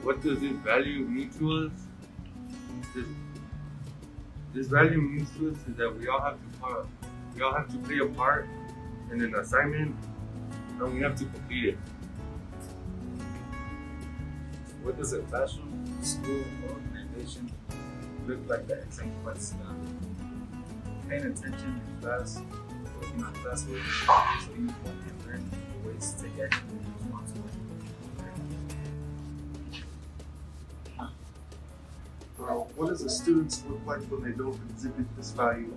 what does this value mean to us? This value means to us is that we all have to play a part in an assignment, and we have to complete it. What does a classroom, school, or organization look like that exemplifies paying attention in class, working on classwork, studying and learning the ways to take action and responsibility? What does a student look like when they don't exhibit this value?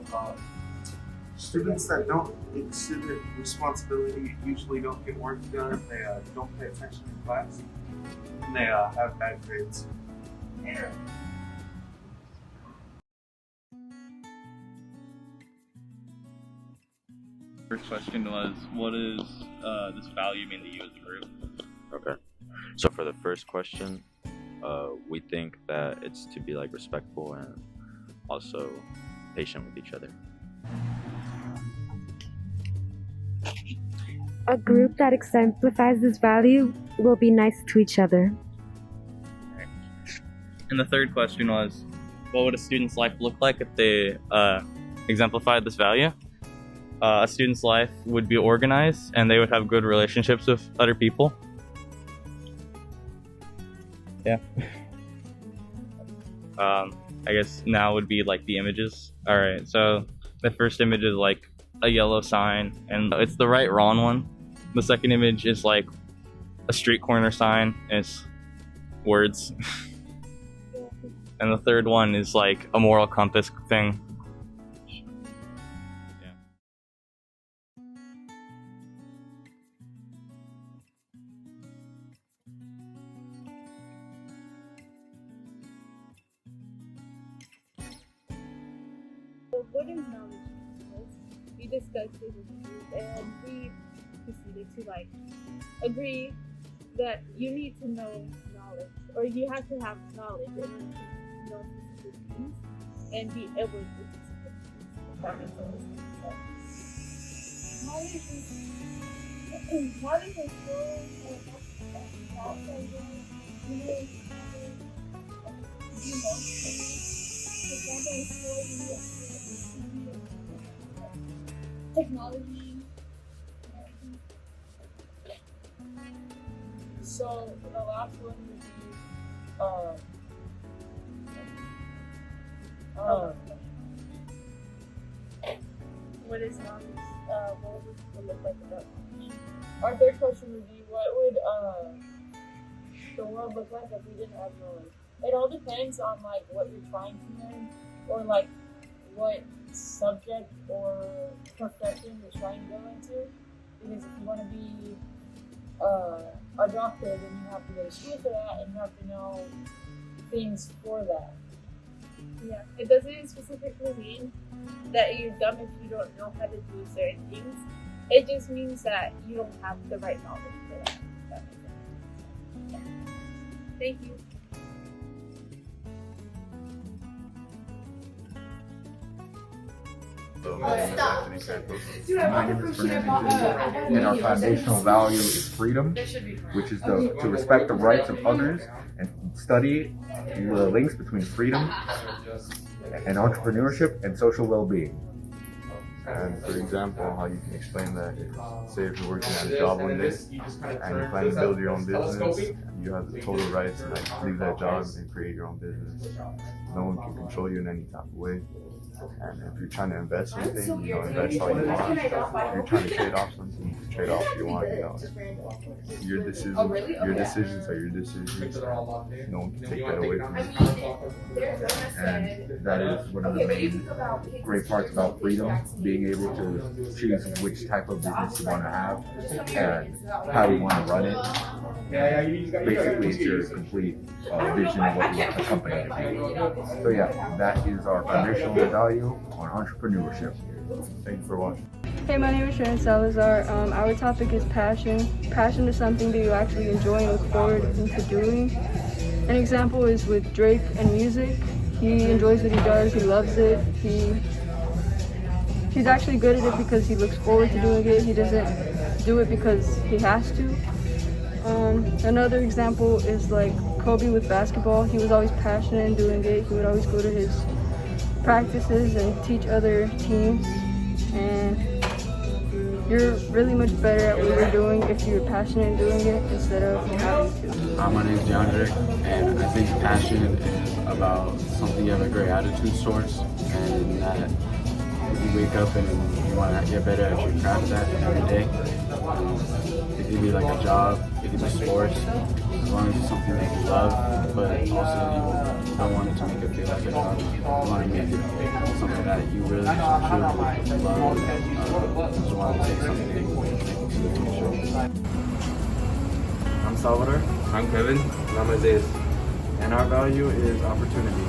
Students that don't exhibit responsibility usually don't get work done, they don't pay attention in class, and they have bad grades. First question was, what does this value mean to you as a group? Okay. So for the first question, we think that it's to be like respectful and also patient with each other. A group that exemplifies this value will be nice to each other. And the third question was, what would a student's life look like if they exemplified this value? A student's life would be organized and they would have good relationships with other people. Yeah. I guess now would be like the images. Alright, so the first image is like a yellow sign, and it's the right wrong one. The second image is like a street corner sign, and it's words. And the third one is like a moral compass thing. So what is knowledge? We discussed this in the group, and we proceeded to agree that you need to know knowledge, or you have to have knowledge in order to know specific things and be able to do specific things. If that makes sense. Knowledge is technology. So the last one would be What is knowledge? what would it look like without knowledge? Our third question would be, what would the world look like if we didn't have knowledge? It all depends on what you're trying to learn, or what subject or profession you're trying to go into. Because if you want to be a doctor, then you have to go to school for that, and you have to know things for that. Yeah, it doesn't specifically mean that you're dumb if you don't know how to do certain things. It just means that you don't have the right knowledge for that. That makes sense. Thank you. My name is Fernando, and our foundational value is freedom, which is to respect the rights of others and study the links between freedom and entrepreneurship and social well-being. And for example, how you can explain that is, say if you're working at a job one day and you plan to build your own business, you have the total rights to leave that job and create your own business. No one can control you in any type of way. And if you're trying to invest something, invest all you want. If you're trying to trade off something, you can trade off what you want, Your decisions are your decisions. No one can take that away from you. And that is one of the main great parts about freedom, being able to choose which type of business you want to have and how you want to run it. Basically, it's your complete vision of what you want the company to be. So yeah, that is our foundational value on entrepreneurship. Thank you for watching. Hey, my name is Sharon Salazar. Our topic is passion. Passion is something that you actually enjoy and look forward into doing. An example is with Drake and music. He enjoys what he does, he loves it. He's actually good at it because he looks forward to doing it. He doesn't do it because he has to. Another example is Kobe with basketball. He was always passionate in doing it. He would always go to his practices and teach other teams. And you're really much better at what you're doing if you're passionate in doing it instead of having to. My name is DeAndre, and I think passion is about something you have a great attitude towards, and that if you wake up and you want to get better at your craft that every day. It could be like a job, it could be sports, as long as it's something that you love, but also you don't want it to make it feel like a job. You want to make it something that you really truly love, just want to take something that you want to take to the future. I'm Salvador. I'm Kevin. And I'm Isaiah. And our value is opportunity.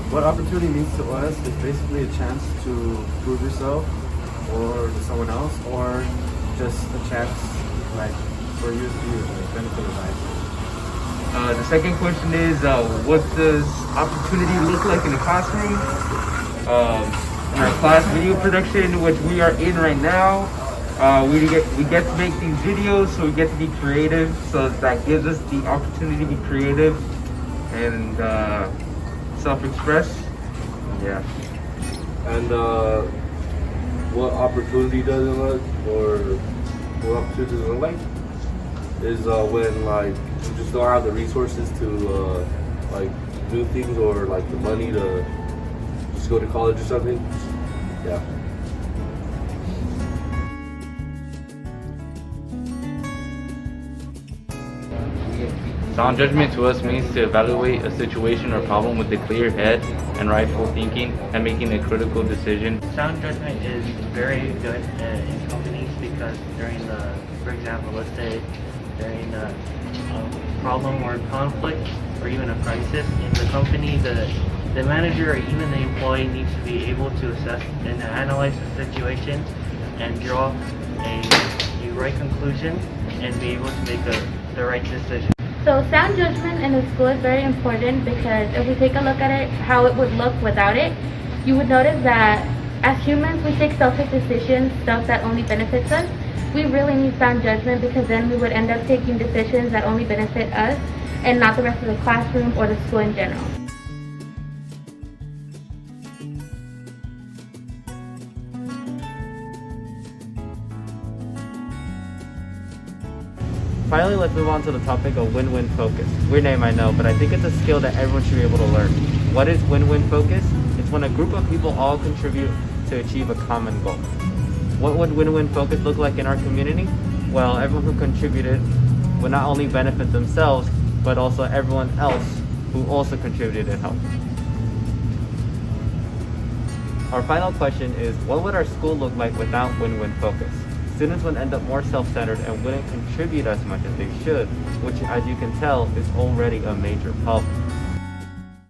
What opportunity means to us is basically a chance to prove yourself or to someone else, or just a chance like for you to like, benefit of life. The second question is, what does opportunity look like in the classroom? In our class video production, which we are in right now, we get to make these videos, so we get to be creative. So that gives us the opportunity to be creative and self-express. Yeah. And what opportunity does it look, or what opportunity does it look like, is when like you just don't have the resources to like do things, or like the money to just go to college or something. Yeah. Sound judgment to us means to evaluate a situation or problem with a clear head and rightful thinking and making a critical decision. Sound judgment is very good in companies because for example, let's say during a problem or conflict or even a crisis in the company, the manager or even the employee needs to be able to assess and analyze the situation and draw a right conclusion and be able to make the right decision. So sound judgment in the school is very important because if we take a look at it, how it would look without it, you would notice that as humans we take selfish decisions, stuff that only benefits us. We really need sound judgment because then we would end up taking decisions that only benefit us and not the rest of the classroom or the school in general. Finally, let's move on to the topic of win-win focus. Weird name, I know, but I think it's a skill that everyone should be able to learn. What is win-win focus? It's when a group of people all contribute to achieve a common goal. What would win-win focus look like in our community? Well, everyone who contributed would not only benefit themselves, but also everyone else who also contributed and helped. Our final question is, what would our school look like without win-win focus? Students would end up more self-centered and wouldn't contribute as much as they should, which, as you can tell, is already a major problem.